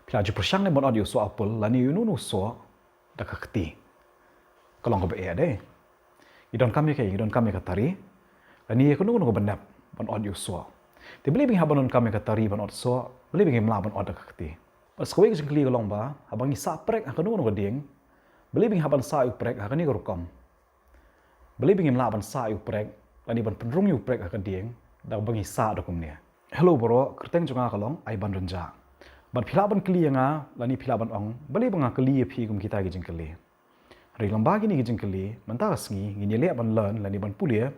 Pila ji persang ni bon audio so apel la ni yunu so da kakti. Kalong ko ba deh. Idon kami katari. La ni ko nunggu benap bon audio so. Ti beli bing habanon kami katari bon audio so, beli bing mla bon audio kakti. Pas kowe ke jengkli kalong ba, habang isa prek ha nunggu ding. Beli bing haban sa prek ha ni ko rukam. Beli bing mla ban sa prek, la ni ban penrung prek ha ding, da bang isa dokum ni. Hello bro, kerteng junga kalong ai ban renja. Ban pila ban kli nga, lani pila ban ong, bali bang kli phi kum kita gijing kli. Ri lamba gini gijing kli, manta sngi, ngini le ban learn lani ban pulia,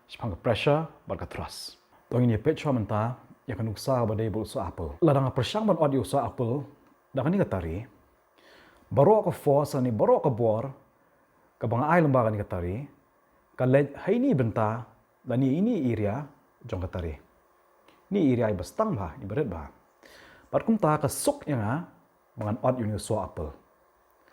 spang pressure ban ka trust. To ngini pechwa manta, ya kan uksa ba dei bu so apple. Ladang persang ban audio so apple, da kan ni katari. Baro ka force ni baro ka bor, ka bang ai lamba kan ni katari. Ka le hai ni benta, lani ini area jong katari. Ni area ai bastang ba, ibarat ba. Patkum ta ka sok nga mangan ot yun so apple.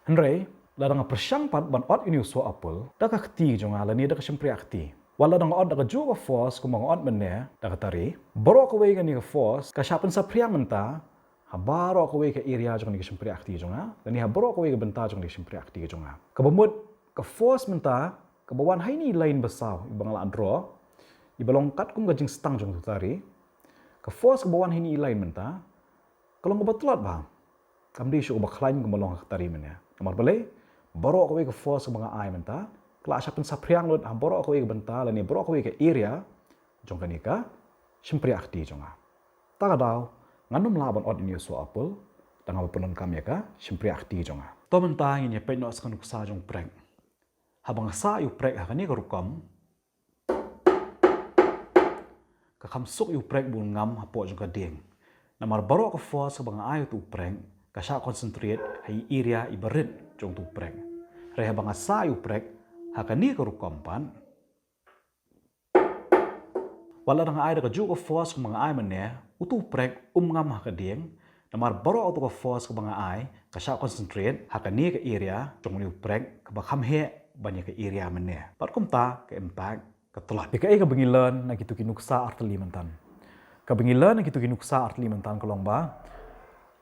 Henry, ladang persang pat ban ot yun so apple, da ka kti jonga la ni da ka sempri akti. Wala dang ot da ka juga force ku mangan ot menne da ka tari. Baro ka we ni ka force ka syapan sa priang menta, ha baro ka we ka area jonga ni ka sempri akti jonga, dan ni ha baro ka we ka benta jonga ni ka sempri akti jonga. Ka bamut ka force menta ka bawan hai ni lain besaw ibang la draw, ibalong kat kum gajing stang jong tari. Ka force ka bawan hai ni lain menta, kalau nggak betul bah, kami di syuk baklain kemalong tari mana. Nomor balik, baru aku ke force ke mga ay menta, kelas siapa sapriang lot, baru aku ke benta, lani baru aku ke area, jong kanika, sempri akti jonga. Tak ada, nganum laban od ini so apel, dan apa penon kami ka, sempri akti jonga. To menta ini pe no askan uksa jong prek. Habang sa yu prek hakani ka rukam, kakam suk yu prek bul ngam hapo jong ka ding. Namar baro ka force ka bang ayo tu preng, ka sya concentrate hai area ibarit jong tu preng. Reha bang sa yu prek, hakani ka rukampan. Wala dang ayo ka juga force ka bang ayo mene, utu prek ngam hakading, namar baro auto ka force ka bang ayo, ka sya concentrate hakani ka area jong tu prek, ka bakam he banyak ka area mene. Patkum ta ka impact ka telat. Dika ka bengilan na gitu kinuksa arteli mentan. Kabingilan na gitu kinuksa artli mentan kolong ba.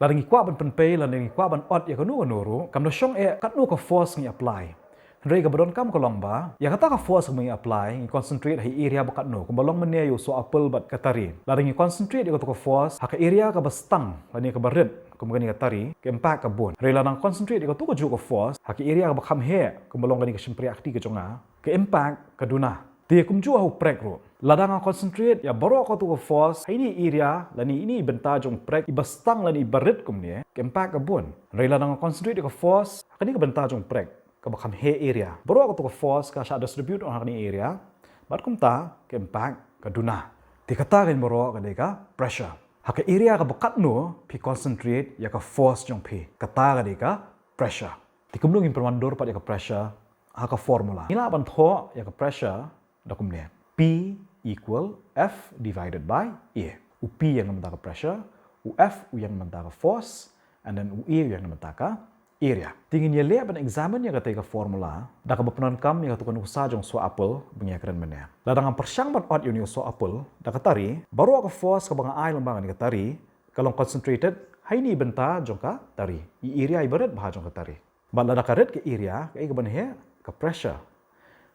Ladang ikwa ban penpei, ladang ikwa ban ot ya kanu kanuru, kam na syong katnu ka force ngi apply. Hendrai ka badon kam kolong ba, ya kata ka force ngi apply, ngi concentrate hai area ba katnu, kumbalong mene yo so apple bat katari. Ladang ngi concentrate ya ka force, haka area ka bastang, ladang ka barit, kumgani ka tari, ka impact ka bun. Hendrai ladang concentrate ya ka tu ka juga force, haka area ka bakam he, kumbalong gani ka sempri akti ka jonga, ka impact ka duna. Dia kumjua hu prek ro. Ladang ang concentrate ya baru aku tu force. Ini area lani ini benta jong prek ibastang lani ibarit kum ni kempak kabun. Rai ladang ang concentrate ka force. Kani ka benta jong prek ka bakam he area. Baru aku tu force ka sya distribute on kani area. Bat kum ta kempak ka duna. Ti kata kan baru ka deka pressure. Haka area ka bakat no pi concentrate ya ka force jong pi. Kata ka deka pressure. Ti kumlungin permandur pat ya ka pressure haka formula. Ila ban tho ya ka pressure dokumnya P equal F divided by E. U P yang namanya pressure, U F yang namanya force, and then U E yang namanya area. Tingin niya lihat pada examine yang kata formula, dah kebetulan kam yang katukan usaha jong so apple bengyakeran mana. Ladang persang ban ot unio so apple, dah katari, baru aku force ke bang ai lembangan katari, kalau concentrated, hai ni benta jong ka tari. I area ibarat bah jong katari. Ban ladang karet ke area, ke ban he ke pressure.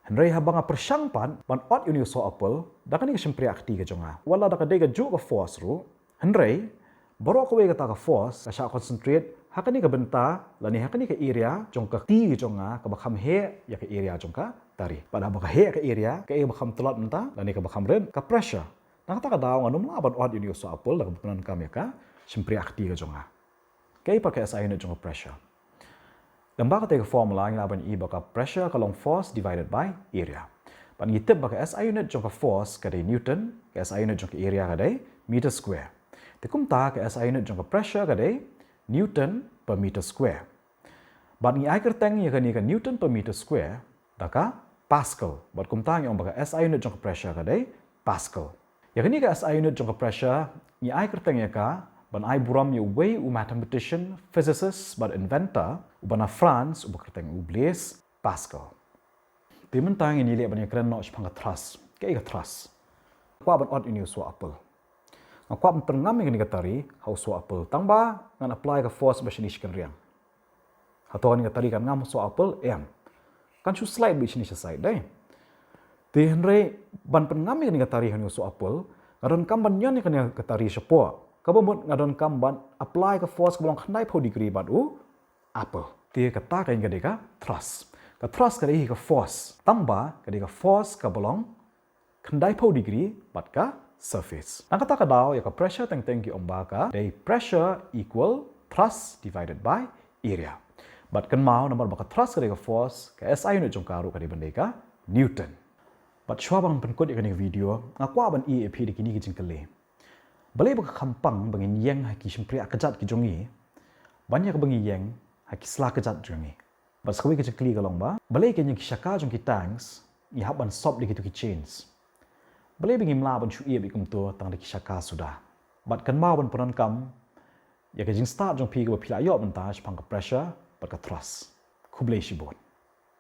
Hendrai habang persang pan ban ot unio so apple, dah kan ni sempri akti ke jonga. Wala dah kadega juga force ru. Hendrai baru aku kata ka force, ka sya concentrate, hakani ka benta, lani hakani ka area jong ka ti jonga, ka bakam he ya ka area jong ka tari. Pada baka he ka area, ka bakam telat menta, lani ka bakam ren ka pressure. Nah kata ka daw nganum la ban ot unio so apple, dah kebetulan kami ka sempri akti ke jonga. Kaya pakai SI unit jong pressure. Dan baka take formula yang laban E baka pressure kalong force divided by area. Pan ngitip baka SI unit jong ka force kadai Newton, ka SI unit jong ka area kadai meter square. Tikum ta ka SI unit jong ka pressure kadai Newton per meter square. Ban ngi ai kerteng ya kani ka Newton per meter square, daka Pascal. Bat kum ta yang baka SI unit jong ka pressure kadai Pascal. Ya kani ka SI unit jong ka pressure, ngi ai kerteng ya ka ban ai buram you way u mathematician, physicist, but inventor, u bana France, u bekerteng u Blaise Pascal. Timentang ini lihat banyak keren no sepang trust, kayak trust. Kwa ban odd ini so apple. Aku pernah mengenai tari, hau so apel tangba ngan apply ke force macam ni sekian riang. Atau ni tari kan ngam so apel kan su slide bi sini side deh. Ti henry ban pernah mengenai tari kan so apel, ngadon kam ban nyan kan tari sepo. Kabamut ngadon kam ban apply ke force belong khnai po degree ban apel. Ti kata kan ka thrust. Ka thrust ka ka force. Tangba ka force ka belong khandai po degree bat ka surface. Ang kata ka daw ya ka pressure teng ki omba ka day pressure equal thrust divided by area. But kan mau nomor baka thrust ka force ka SI unit jong karu ka di bande ka Newton. But shwa bang penkot ya ka video ngakwa ban EAP di kini ki jingkele. Balai baka kampang bangin yang haki simpri akajat ki jongi. Banyak bangin yang haki sla kajat jongi. But skawi ka jingkele ka long ba balai ka nyang kisaka jong ki tanks ihaban sob di kitu ki chains. Balai bingim la ban chu ia bikum tu tang de kisaka sudah. Bat kan mau ban ponan kam ya ke jing start jong pi ko pila yo ban ta pang ka pressure bat ka thrust. Kublai shibot.